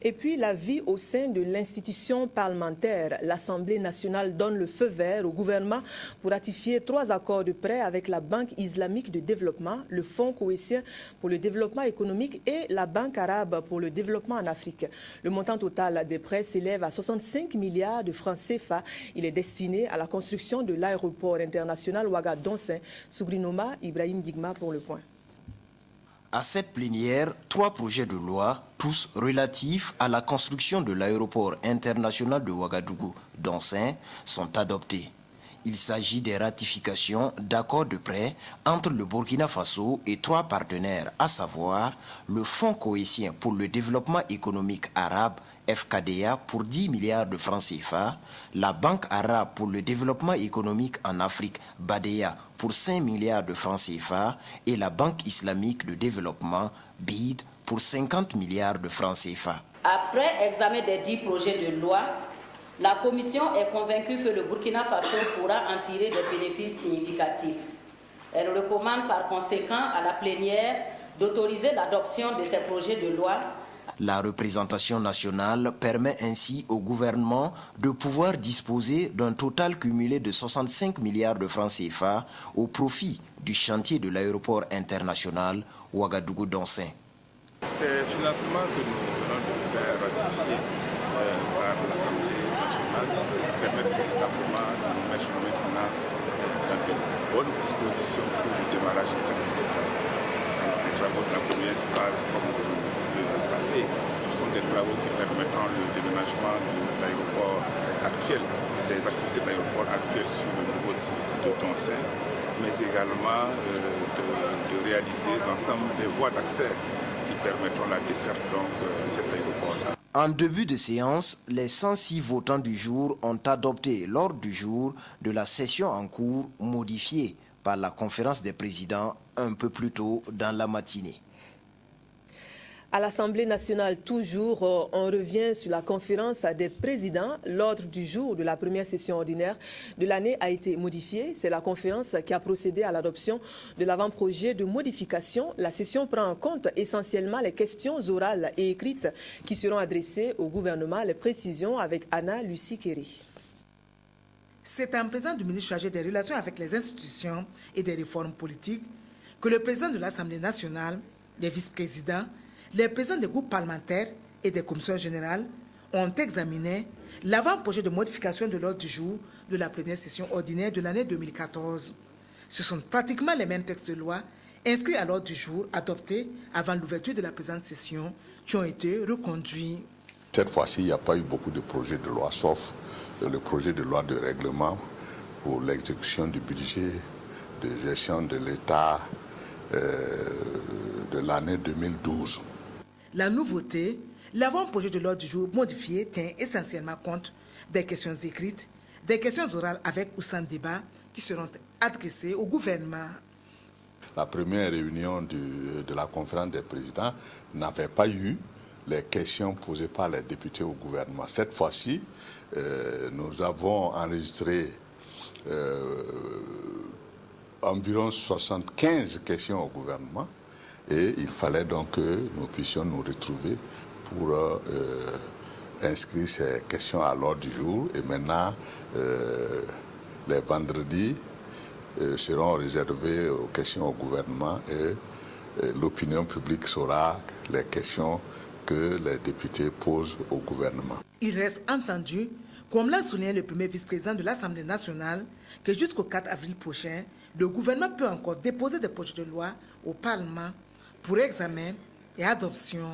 Et puis la vie au sein de l'institution parlementaire. L'Assemblée nationale donne le feu vert au gouvernement pour ratifier 3 accords de prêt avec la Banque islamique de développement, le Fonds koweïtien pour le développement économique et la Banque arabe pour le développement en Afrique. Le montant total des prêts s'élève à 65 milliards de francs CFA. Il est destiné à la construction de l'aéroport international Ouagadougou. Sougrinoma, Ibrahim Digma pour le point. À cette plénière, 3 projets de loi, tous relatifs à la construction de l'aéroport international de Ouagadougou-Donsin, sont adoptés. Il s'agit des ratifications d'accords de prêt entre le Burkina Faso et 3 partenaires, à savoir le Fonds koweïtien pour le développement économique arabe, FKDA, pour 10 milliards de francs CFA, la Banque arabe pour le développement économique en Afrique, BADEA, pour 5 milliards de francs CFA et la Banque islamique de développement, BID, pour 50 milliards de francs CFA. Après examen des 10 projets de loi, la Commission est convaincue que le Burkina Faso pourra en tirer des bénéfices significatifs. Elle recommande par conséquent à la plénière d'autoriser l'adoption de ces projets de loi. La représentation nationale permet ainsi au gouvernement de pouvoir disposer d'un total cumulé de 65 milliards de francs CFA au profit du chantier de l'aéroport international Ouagadougou-Donsin. Ces financements que nous venons de faire ratifier par l'Assemblée nationale permettent véritablement de nous mettre maintenant dans de bonnes dispositions pour le démarrage effectif des travaux. Les travaux de la première phase, comme vous le savez, sont des travaux qui permettront le déménagement de l'aéroport actuel, des activités de l'aéroport actuel sur le nouveau site de Donsin, mais également de réaliser l'ensemble des voies d'accès qui permettront la desserte de cet aéroport-là. En début de séance, les 106 votants du jour ont adopté l'ordre du jour de la session en cours modifié par la conférence des présidents un peu plus tôt dans la matinée. À l'Assemblée nationale, toujours, on revient sur la conférence des présidents. L'ordre du jour de la première session ordinaire de l'année a été modifié. C'est la conférence qui a procédé à l'adoption de l'avant-projet de modification. La session prend en compte essentiellement les questions orales et écrites qui seront adressées au gouvernement. Les précisions avec Anna Lucie Kéry. C'est en présence du ministre chargé des relations avec les institutions et des réformes politiques que le président de l'Assemblée nationale, les vice-présidents, les présidents des groupes parlementaires et des commissions générales ont examiné l'avant-projet de modification de l'ordre du jour de la première session ordinaire de l'année 2014. Ce sont pratiquement les mêmes textes de loi inscrits à l'ordre du jour adoptés avant l'ouverture de la présente session qui ont été reconduits. Cette fois-ci, il n'y a pas eu beaucoup de projets de loi, sauf le projet de loi de règlement pour l'exécution du budget de gestion de l'État de l'année 2012. La nouveauté, l'avant-projet de l'ordre du jour modifié tient essentiellement compte des questions écrites, des questions orales avec ou sans débat qui seront adressées au gouvernement. La première réunion de la conférence des présidents n'avait pas eu les questions posées par les députés au gouvernement. Cette fois-ci, nous avons enregistré environ 75 questions au gouvernement et il fallait donc que nous puissions nous retrouver pour inscrire ces questions à l'ordre du jour. Et maintenant, les vendredis seront réservés aux questions au gouvernement et l'opinion publique saura les questions que les députés posent au gouvernement. Il reste entendu, comme l'a souligné le premier vice-président de l'Assemblée nationale, que jusqu'au 4 avril prochain, le gouvernement peut encore déposer des projets de loi au Parlement pour examen et adoption.